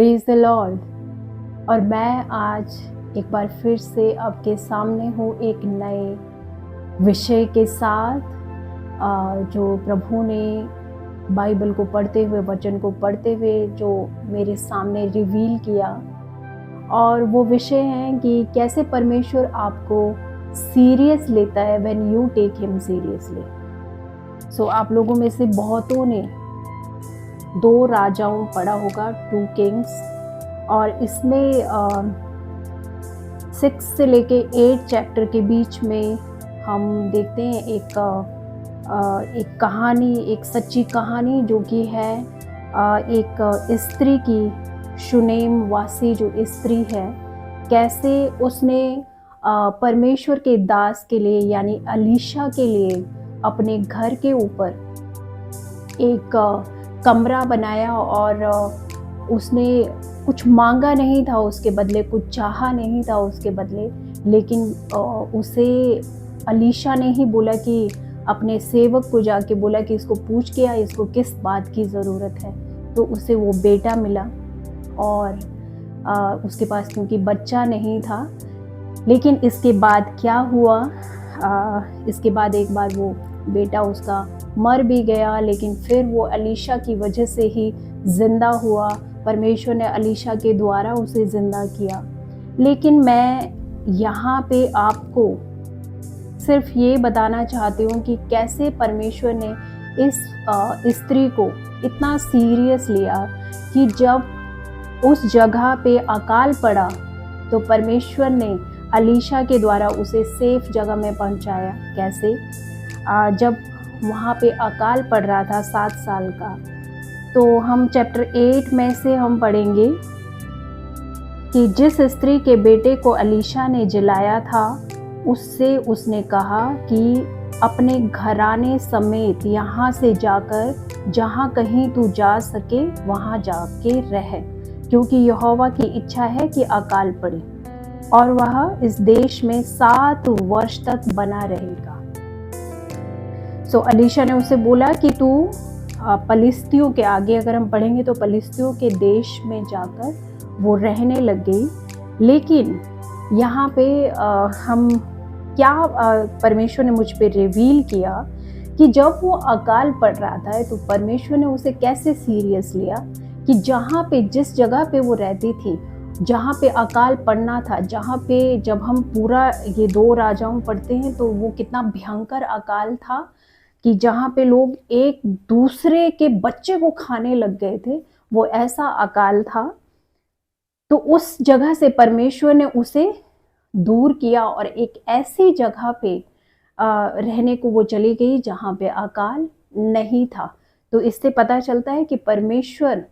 Praise the Lord. और मैं आज एक बार फिर से आपके सामने हूँ एक नए विषय के साथ, जो प्रभु ने बाइबल को पढ़ते हुए, वचन को पढ़ते हुए जो मेरे सामने रिवील किया। और वो विषय है कि कैसे परमेश्वर आपको सीरियस लेता है when you take him seriously. So आप लोगों में से बहुतों ने 2 राजाओं पढ़ा होगा, 2 किंग्स, और इसमें 6 से लेके 8 चैप्टर के बीच में हम देखते हैं एक कहानी, एक सच्ची कहानी जो कि है एक स्त्री की, शुनेम वासी जो स्त्री है, कैसे उसने परमेश्वर के दास के लिए यानी अलीशा के लिए अपने घर के ऊपर एक कमरा बनाया। और उसने कुछ मांगा नहीं था उसके बदले, कुछ चाहा नहीं था उसके बदले, लेकिन उसे अलीशा ने ही बोला कि अपने सेवक को जाके बोला कि इसको पूछ के आ, इसको किस बात की ज़रूरत है। तो उसे वो बेटा मिला। और उसके पास क्योंकि बच्चा नहीं था, लेकिन इसके बाद क्या हुआ, इसके बाद एक बार वो बेटा उसका मर भी गया, लेकिन फिर वो अलीशा की वजह से ही जिंदा हुआ। परमेश्वर ने अलीशा के द्वारा उसे जिंदा किया। लेकिन मैं यहाँ पे आपको सिर्फ ये बताना चाहती हूँ कि कैसे परमेश्वर ने इस स्त्री को इतना सीरियस लिया कि जब उस जगह पे अकाल पड़ा तो परमेश्वर ने अलीशा के द्वारा उसे सेफ जगह में पहुँचाया। कैसे? जब वहाँ पे अकाल पड़ रहा था 7 साल का, तो हम चैप्टर 8 में से हम पढ़ेंगे कि जिस स्त्री के बेटे को अलीशा ने जिलाया था, उससे उसने कहा कि अपने घराने समेत यहाँ से जाकर जहाँ कहीं तू जा सके वहाँ जाके रह, क्योंकि यहोवा की इच्छा है कि अकाल पड़े और वह इस देश में 7 वर्ष तक बना रहेगा। सो अलीशा ने उसे बोला कि तू पलिस्तियों के आगे, अगर हम पढ़ेंगे तो पलिस्तियों के देश में जाकर वो रहने लग गई। लेकिन यहाँ पे हम क्या परमेश्वर ने मुझ पे रिवील किया कि जब वो अकाल पड़ रहा था तो परमेश्वर ने उसे कैसे सीरियस लिया कि जहाँ पे, जिस जगह पे वो रहती थी, जहाँ पे अकाल पड़ना था, जहाँ पे जब हम पूरा ये 2 राजाओं पढ़ते हैं तो वो कितना भयंकर अकाल था कि जहाँ पे लोग एक दूसरे के बच्चे को खाने लग गए थे, वो ऐसा अकाल था। तो उस जगह से परमेश्वर ने उसे दूर किया और एक ऐसी जगह पे रहने को वो चली गई जहाँ पे अकाल नहीं था। तो इससे पता चलता है कि परमेश्वर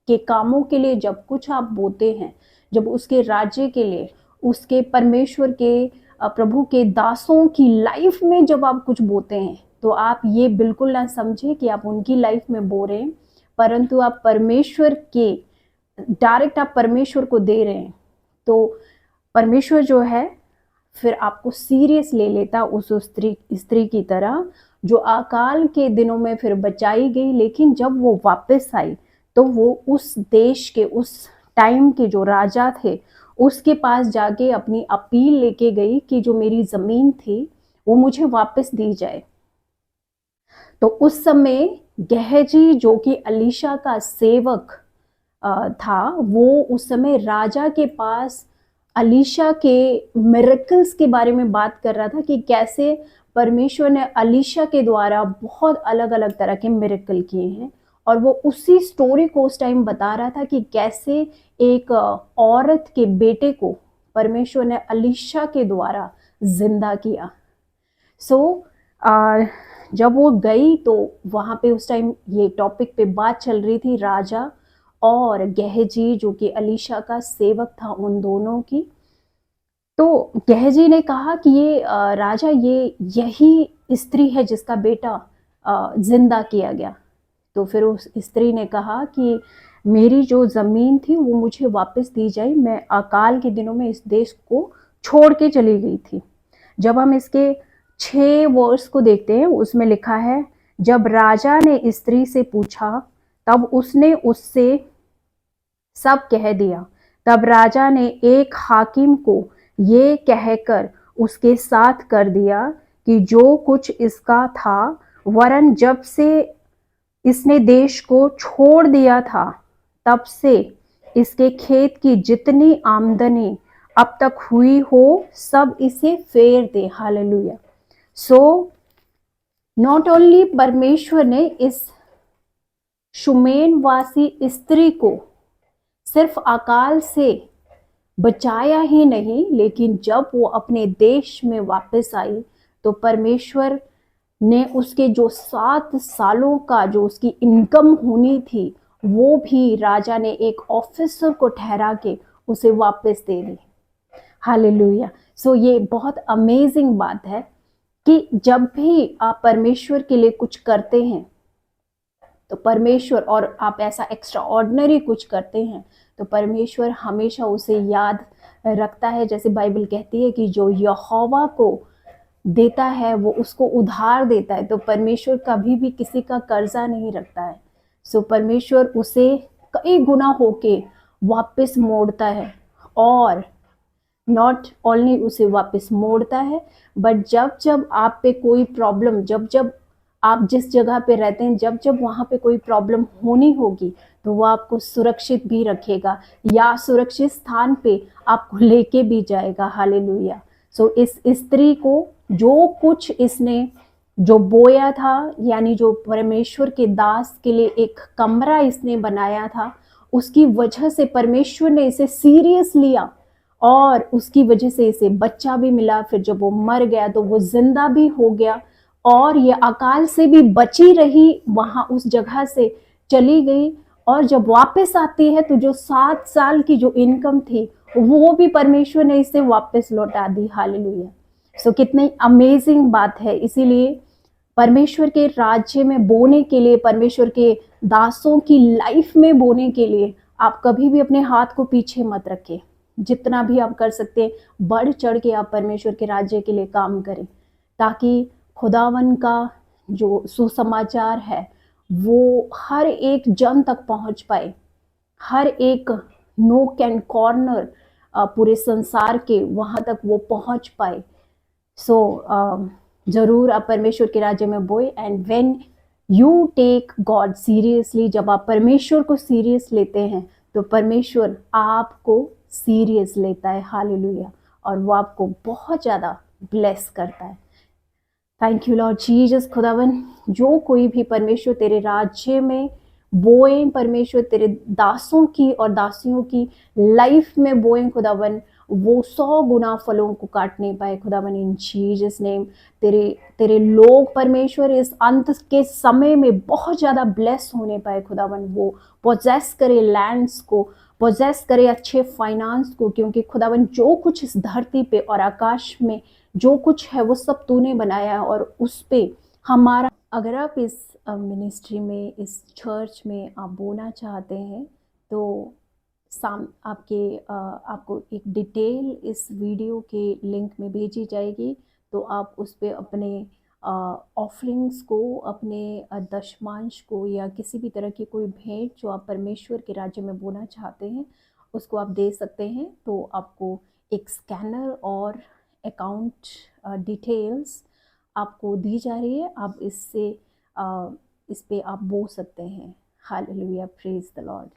के कामों के लिए जब कुछ आप बोते हैं, जब उसके राज्य के लिए, उसके परमेश्वर के प्रभु के दासों की लाइफ में जब आप कुछ बोते हैं, तो आप ये बिल्कुल ना समझे कि आप उनकी लाइफ में बो रहे हैं, परंतु आप परमेश्वर के, डायरेक्ट आप परमेश्वर को दे रहे हैं। तो परमेश्वर जो है फिर आपको सीरियस ले लेता उस स्त्री की तरह, जो अकाल के दिनों में फिर बचाई गई। लेकिन जब वो वापस आई तो वो उस देश के, उस टाइम के जो राजा थे, उसके पास जाके अपनी अपील लेके गई कि जो मेरी ज़मीन थी वो मुझे वापस दी जाए। तो उस समय गेहजी, जो कि अलीशा का सेवक था, वो उस समय राजा के पास अलीशा के मिरेकल्स के बारे में बात कर रहा था कि कैसे परमेश्वर ने अलीशा के द्वारा बहुत अलग अलग तरह के मिरेकल किए हैं। और वो उसी स्टोरी को उस टाइम बता रहा था कि कैसे एक औरत के बेटे को परमेश्वर ने अलीशा के द्वारा जिंदा किया। जब वो गई तो वहाँ पे उस टाइम ये टॉपिक पे बात चल रही थी, राजा और गेहजी जो कि अलीशा का सेवक था, उन दोनों की। तो गेहजी ने कहा कि ये राजा, ये यही स्त्री है जिसका बेटा जिंदा किया गया। तो फिर उस स्त्री ने कहा कि मेरी जो ज़मीन थी वो मुझे वापस दी जाए, मैं अकाल के दिनों में इस देश को छोड़ के चली गई थी। जब हम इसके 6 वर्स को देखते हैं, उसमें लिखा है, जब राजा ने स्त्री से पूछा तब उसने उससे सब कह दिया। तब राजा ने एक हाकिम को ये कहकर उसके साथ कर दिया कि जो कुछ इसका था, वरन जब से इसने देश को छोड़ दिया था, तब से इसके खेत की जितनी आमदनी अब तक हुई हो, सब इसे फेर दे। हालेलुया। सो नॉट ओनली परमेश्वर ने इस शुमेनवासी स्त्री को सिर्फ अकाल से बचाया ही नहीं, लेकिन जब वो अपने देश में वापस आई तो परमेश्वर ने उसके जो 7 सालों का जो उसकी इनकम होनी थी, वो भी राजा ने एक ऑफिसर को ठहरा के उसे वापस दे दी। हालेलुया। सो ये बहुत अमेजिंग बात है कि जब भी आप परमेश्वर के लिए कुछ करते हैं तो परमेश्वर, और आप ऐसा एक्स्ट्रा ऑर्डिनरी कुछ करते हैं तो परमेश्वर हमेशा उसे याद रखता है। जैसे बाइबल कहती है कि जो यहोवा को देता है वो उसको उधार देता है, तो परमेश्वर कभी भी किसी का कर्जा नहीं रखता है। सो परमेश्वर उसे कई गुना होके वापस मोड़ता है, और नॉट ओनली उसे वापस मोड़ता है, बट जब जब आप पे कोई प्रॉब्लम, जब जब आप जिस जगह पे रहते हैं, जब जब वहाँ पे कोई प्रॉब्लम होनी होगी, तो वो आपको सुरक्षित भी रखेगा या सुरक्षित स्थान पे आपको लेके भी जाएगा। हालेलुया। सो इस स्त्री को जो कुछ इसने जो बोया था, यानी जो परमेश्वर के दास के लिए एक कमरा इसने बनाया था, उसकी वजह से परमेश्वर ने इसे सीरियस लिया और उसकी वजह से इसे बच्चा भी मिला। फिर जब वो मर गया तो वो जिंदा भी हो गया, और ये अकाल से भी बची रही, वहां उस जगह से चली गई। और जब वापस आती है तो जो 7 साल की जो इनकम थी वो भी परमेश्वर ने इसे वापस लौटा दी। हालेलुया। सो कितनी अमेजिंग बात है। इसीलिए परमेश्वर के राज्य में बोने के लिए, परमेश्वर के दासों की लाइफ में बोने के लिए, आप कभी भी अपने हाथ को पीछे मत रखें। जितना भी आप कर सकते हैं, बढ़ चढ़ के आप परमेश्वर के राज्य के लिए काम करें, ताकि खुदावन का जो सुसमाचार है वो हर एक जन तक पहुंच पाए, हर एक नोक एंड कॉर्नर पूरे संसार के वहां तक वो पहुंच पाए। सो जरूर आप परमेश्वर के राज्य में बोए। And when you take God seriously, जब आप परमेश्वर को सीरियस लेते हैं तो परमेश्वर आपको सीरियस लेता है। हालेलुया। और वो आपको बहुत ज़्यादा ब्लेस करता है। Thank you Lord Jesus. खुदावन, जो कोई भी परमेश्वर तेरे राज्य में बोए, परमेश्वर तेरे दासों की और दासियों की लाइफ में बोए खुदावन, वो 100 गुना फलों को काटने पाए खुदावन, इन जीसस नेम। तेरे तेरे लोग परमेश्वर इस अंत के समय में बहुत ज़्यादा ब्लेस होने पाए खुदावन, वो पोजेस करे लैंड्स को, पोजेस करे अच्छे फाइनेंस को, क्योंकि खुदावन जो कुछ इस धरती पे और आकाश में जो कुछ है वो सब तूने बनाया है, और उस पे हमारा, अगर आप इस मिनिस्ट्री में, इस चर्च में आप बोना चाहते हैं तो आपको एक डिटेल इस वीडियो के लिंक में भेजी जाएगी। तो आप उस पर अपने ऑफरिंग्स को, अपने दशमांश को, या किसी भी तरह की कोई भेंट जो आप परमेश्वर के राज्य में बोना चाहते हैं उसको आप दे सकते हैं। तो आपको एक स्कैनर और अकाउंट डिटेल्स आपको दी जा रही है, आप इस पे आप बो सकते हैं। Hallelujah, praise the Lord.